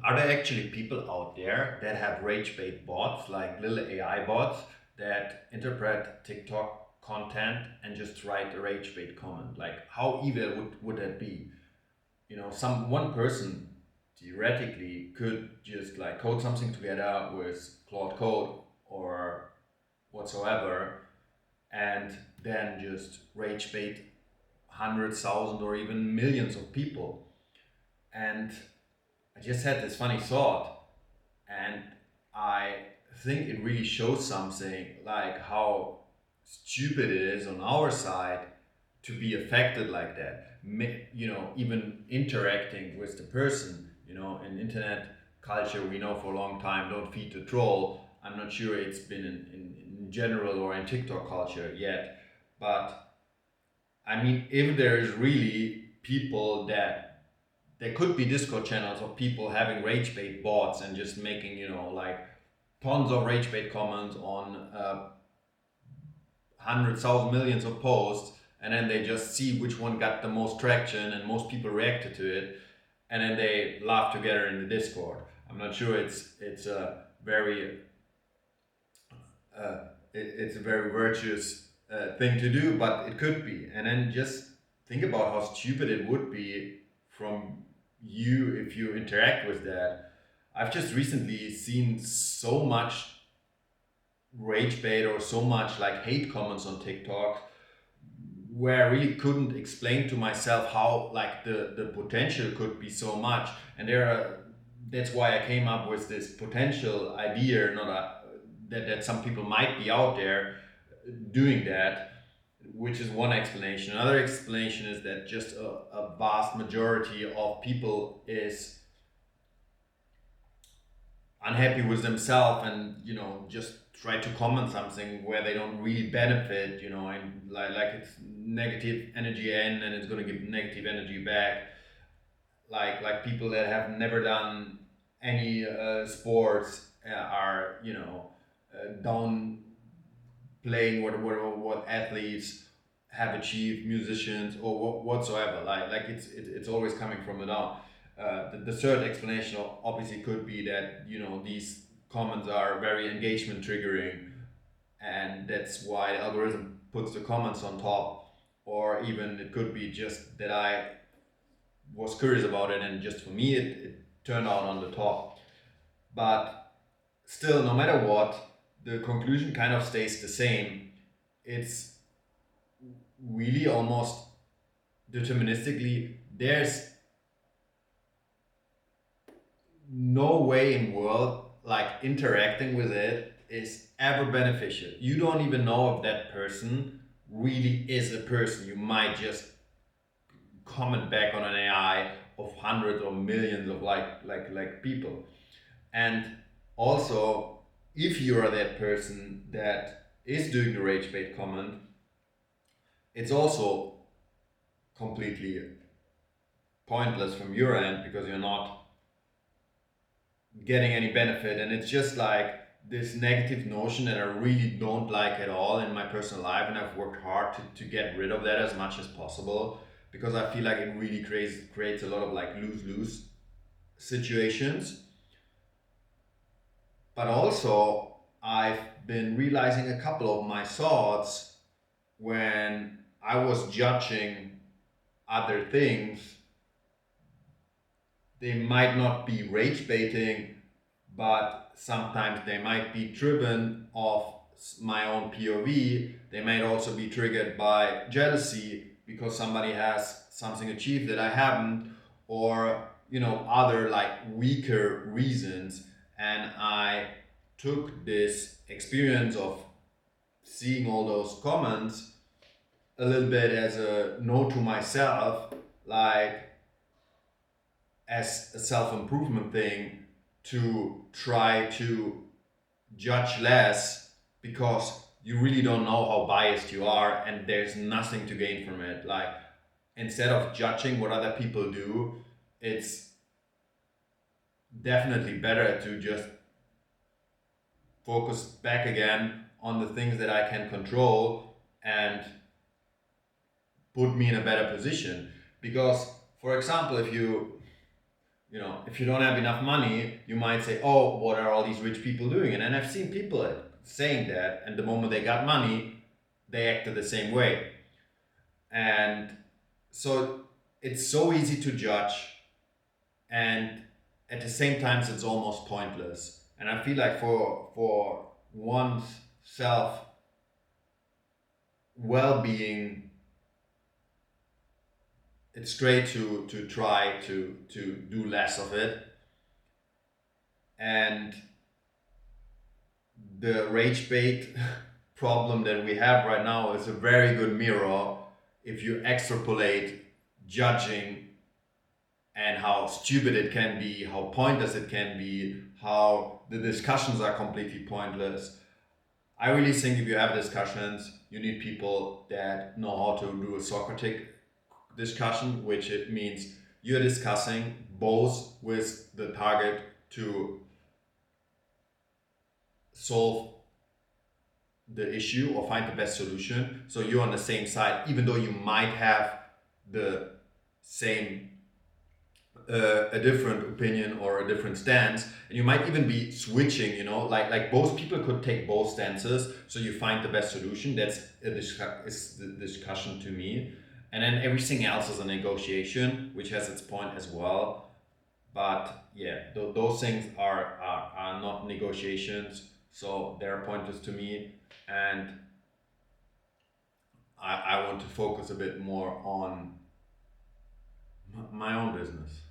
are there actually people out there that have Ragebait bots, like little AI bots that interpret TikTok content and just write a Ragebait comment? Like, how evil would that be? Some one person theoretically could just like code something together with Claude Code or whatsoever, and then just rage bait hundreds, thousands, or even millions of people. And I just had this funny thought, and I think it really shows something like how stupid it is on our side to be affected like that. Even interacting with the person, in internet culture, we know for a long time, don't feed the troll. I'm not sure it's been in general or in TikTok culture yet, but I mean, if there's really people that there could be Discord channels of people having rage bait bots and just making, like tons of rage bait comments on hundreds, thousands, millions of posts, and then they just see which one got the most traction and most people reacted to it, and then they laugh together in the Discord. I'm not sure it's a very it's a very virtuous thing to do, but it could be. And then just think about how stupid it would be from you if you interact with that. I've just recently seen so much rage bait or so much like hate comments on TikTok where I really couldn't explain to myself how like the potential could be so much. And that's why I came up with this potential idea, not that some people might be out there doing that, which is one explanation. Another explanation is that just a vast majority of people is unhappy with themselves and just try to comment something where they don't really benefit, and like it's negative energy in and it's going to give negative energy back, like people that have never done any sports are down playing what athletes have achieved, musicians or whatsoever. Like it's always coming from the down. The third explanation obviously could be that these comments are very engagement triggering, and that's why the algorithm puts the comments on top. Or even it could be just that I was curious about it, and just for me it turned out on the top. But still, no matter what, the conclusion kind of stays the same. It's really almost deterministically, there's no way in world like interacting with it is ever beneficial. You don't even know if that person really is a person. You might just comment back on an AI of hundreds or millions of like people. And also, if you are that person that is doing the rage bait comment, it's also completely pointless from your end because you're not getting any benefit. And it's just like this negative notion that I really don't like at all in my personal life, and I've worked hard to get rid of that as much as possible, because I feel like it really creates a lot of like lose-lose situations. But also I've been realizing a couple of my thoughts when I was judging other things. They might not be rage baiting, but sometimes they might be driven off my own POV. They might also be triggered by jealousy because somebody has something achieved that I haven't, or other like weaker reasons. And I took this experience of seeing all those comments a little bit as a note to myself, like as a self-improvement thing, to try to judge less, because you really don't know how biased you are and there's nothing to gain from it. Like, instead of judging what other people do, it's definitely better to just focus back again on the things that I can control and put me in a better position. Because, for example, if you if you don't have enough money, you might say, oh, what are all these rich people doing? And then I've seen people saying that, and the moment they got money, they acted the same way. And so it's so easy to judge, and at the same time it's almost pointless. And I feel like for one's self well-being, it's great to try to do less of it. And the rage bait problem that we have right now is a very good mirror if you extrapolate judging and how stupid it can be, how pointless it can be, how the discussions are completely pointless. I really think if you have discussions, you need people that know how to do a Socratic discussion, which it means you're discussing both with the target to solve the issue or find the best solution. So you're on the same side, even though you might have the same a different opinion or a different stance, and you might even be switching, like both people could take both stances, so you find the best solution. That's is the discussion to me. And then everything else is a negotiation, which has its point as well. But yeah, those things are not negotiations, so they're pointless to me. And I want to focus a bit more on my own business.